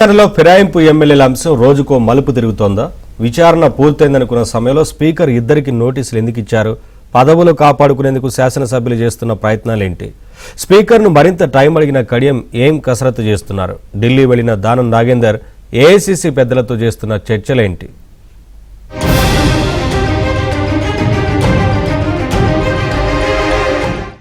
విచారణలో ఫిరాయింపు ఎమ్మెల్యేల అంశం రోజుకో మలుపు తిరుగుతోందా? విచారణ పూర్తయిందనుకున్న సమయంలో స్పీకర్ ఇద్దరికి నోటీసులు ఎందుకు ఇచ్చారు? పదవులు కాపాడుకునేందుకు శాసనసభ్యులు చేస్తున్న ప్రయత్నాలేంటి? స్పీకర్ను మరింత టైం అడిగిన కడియం ఏం కసరత్తు చేస్తున్నారు? ఢిల్లీ వెళ్లిన దానం నాగేందర్ ఏఐసీసీ పెద్దలతో చేస్తున్న చర్చలేంటి?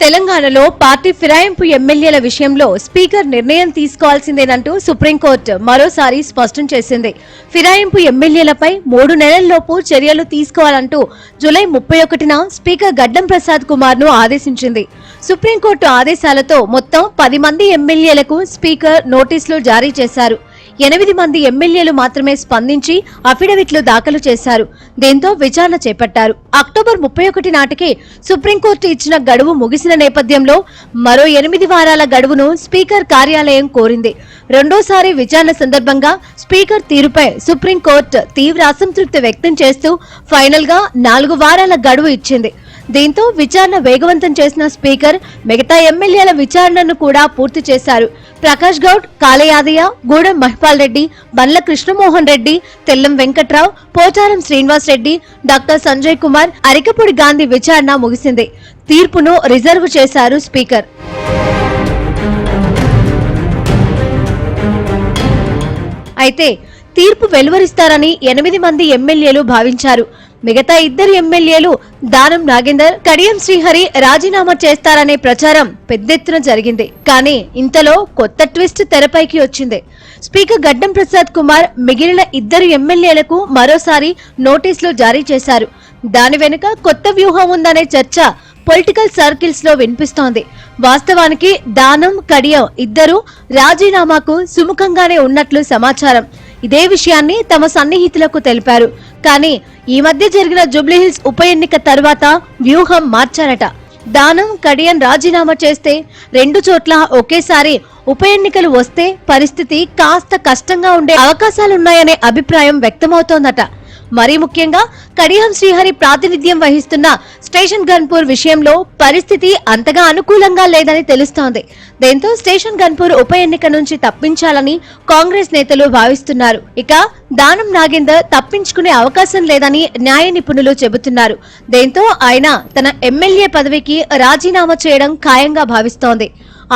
తెలంగాణలో పార్టీ ఫిరాయింపు ఎమ్మెల్యేల విషయంలో స్పీకర్ నిర్ణయం తీసుకోవాల్సిందేనంటూ సుప్రీంకోర్టు మరోసారి స్పష్టం చేసింది. ఫిరాయింపు ఎమ్మెల్యేలపై 3 నెలల్లోపు చర్యలు తీసుకోవాలంటూ జూలై 31న స్పీకర్ గడ్డం ప్రసాద్ కుమార్ ను ఆదేశించింది. సుప్రీంకోర్టు ఆదేశాలతో మొత్తం 10 మంది ఎమ్మెల్యేలకు స్పీకర్ నోటీసులు జారీ చేశారు. 8 మంది ఎమ్మెల్యేలు మాత్రమే స్పందించి అఫిడవిట్లు దాఖలు చేశారు. దీంతో విచారణ చేపట్టారు. అక్టోబర్ 31 నాటికి సుప్రీంకోర్టు ఇచ్చిన గడువు ముగిసిన నేపథ్యంలో మరో 8 వారాల గడువును స్పీకర్ కార్యాలయం కోరింది. రెండోసారి విచారణ సందర్భంగా స్పీకర్ తీరుపై సుప్రీంకోర్టు తీవ్ర అసంతృప్తి వ్యక్తం చేస్తూ ఫైనల్ గా 4 వారాల గడువు ఇచ్చింది. దీంతో విచారణ వేగవంతం చేసిన స్పీకర్ మిగతా ఎమ్మెల్యేల విచారణను కూడా పూర్తి చేశారు. ప్రకాష్ గౌడ్, కాళయాదయ్య, గూడెం మహిపాల్ రెడ్డి, బండ్ల కృష్ణమోహన్ రెడ్డి, తెల్లం వెంకట్రావు, పోచారం శ్రీనివాస్ రెడ్డి, డాక్టర్ సంజయ్ కుమార్, అరికపూడి గాంధీ విచారణ ముగిసింది. తీర్పును రిజర్వ్ చేశారు స్పీకర్. అయితే తీర్పు వెలువరిస్తారని 8 మంది ఎమ్మెల్యేలు భావించారు. మిగతా 2 ఎమ్మెల్యేలు దానం నాగేందర్, కడియం శ్రీహరి రాజీనామా చేస్తారనే ప్రచారం పెద్దెత్తున జరిగింది. కానీ ఇంతలో కొత్త ట్విస్ట్ తెరపైకి వచ్చింది. స్పీకర్ గడ్డం ప్రసాద్ కుమార్ మిగిలిన 2 ఎమ్మెల్యేలకు మరోసారి నోటీసులు జారీ చేశారు. దాని వెనుక కొత్త వ్యూహం ఉందనే చర్చ పొలిటికల్ సర్కిల్స్ లో వినిపిస్తోంది. వాస్తవానికి దానం, కడియం ఇద్దరు రాజీనామాకు సుముఖంగానే ఉన్నట్లు సమాచారం. ఇదే విషయాన్ని తమ సన్నిహితులకు తెలిపారు. కానీ ఈ మధ్య జరిగిన జూబ్లీహిల్స్ ఉప ఎన్నిక తర్వాత వ్యూహం మార్చారట. దానం, కడియం రాజీనామా చేస్తే 2 చోట్ల ఒకేసారి ఉప ఎన్నికలు వస్తే పరిస్థితి కాస్త కష్టంగా ఉండే అవకాశాలున్నాయనే అభిప్రాయం వ్యక్తమవుతోందట. మరీ ముఖ్యంగా కడియం శ్రీహరి ప్రాతినిధ్యం వహిస్తున్న స్టేషన్ గన్పూర్ విషయంలో పరిస్థితి అంతగా అనుకూలంగా లేదని తెలుస్తోంది. దీంతో స్టేషన్ గన్పూర్ ఉప ఎన్నిక నుంచి తప్పించాలని కాంగ్రెస్ నేతలు భావిస్తున్నారు. ఇక దానం నాగేందర్ తప్పించుకునే అవకాశం లేదని న్యాయ నిపుణులు చెబుతున్నారు. దీంతో ఆయన తన ఎమ్మెల్యే పదవికి రాజీనామా చేయడం ఖాయంగా భావిస్తోంది.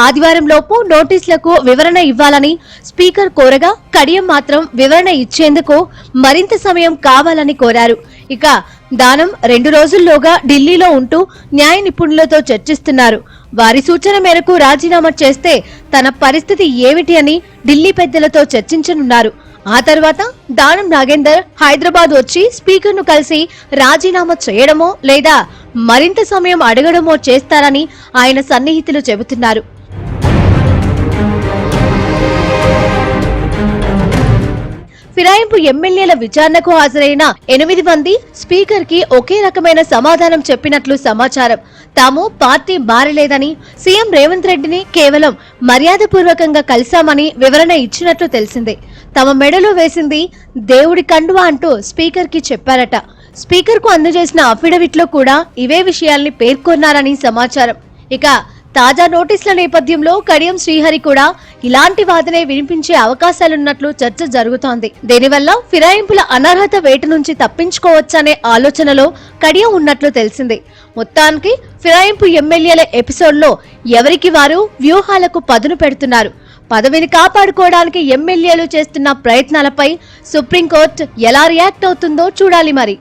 ఆదివారం లోపు నోటీసులకు వివరణ ఇవ్వాలని స్పీకర్ కోరగా కడియం మాత్రం వివరణ ఇచ్చేందుకు మరింత సమయం కావాలని కోరారు. ఇక దానం 2 రోజుల్లోగా ఢిల్లీలో ఉంటూ న్యాయ నిపుణులతో చర్చిస్తున్నారు. వారి సూచన మేరకు రాజీనామా చేస్తే తన పరిస్థితి ఏమిటి అని ఢిల్లీ పెద్దలతో చర్చించనున్నారు. ఆ తర్వాత దానం నాగేందర్ హైదరాబాద్ వచ్చి స్పీకర్ ను కలిసి రాజీనామా చేయడమో లేదా మరింత సమయం అడగడమో చేస్తారని ఆయన సన్నిహితులు చెబుతున్నారు. ఫిరాయింపు ఎమ్మెల్యేల విచారణకు హాజరైన 8 మంది స్పీకర్ కి ఒకే రకమైన సమాధానం చెప్పినట్లు సమాచారం. తాము పార్టీ మారలేదని, సీఎం రేవంత్ రెడ్డిని కేవలం మర్యాదపూర్వకంగా కలిశామని వివరణ ఇచ్చినట్లు తెలిసింది. తమ మెడలో వేసింది దేవుడి కండువా అంటూ స్పీకర్ కి చెప్పారట. స్పీకర్ కు అందజేసిన అఫిడవిట్లో కూడా ఇవే విషయాల్ని పేర్కొన్నారని సమాచారం. ఇక తాజా నోటీసుల నేపథ్యంలో కడియం శ్రీహరి కూడా ఇలాంటి వాదనే వినిపించే అవకాశాలున్నట్లు చర్చ జరుగుతోంది. దీనివల్ల ఫిరాయింపుల అనర్హత వేట నుంచి తప్పించుకోవచ్చనే ఆలోచనలో కడియం ఉన్నట్లు తెలిసింది. మొత్తానికి ఫిరాయింపు ఎమ్మెల్యేల ఎపిసోడ్లో ఎవరికి వారు వ్యూహాలకు పదును పెడుతున్నారు. పదవిని కాపాడుకోవడానికి ఎమ్మెల్యేలు చేస్తున్న ప్రయత్నాలపై సుప్రీంకోర్టు ఎలా రియాక్ట్ అవుతుందో చూడాలి మరి.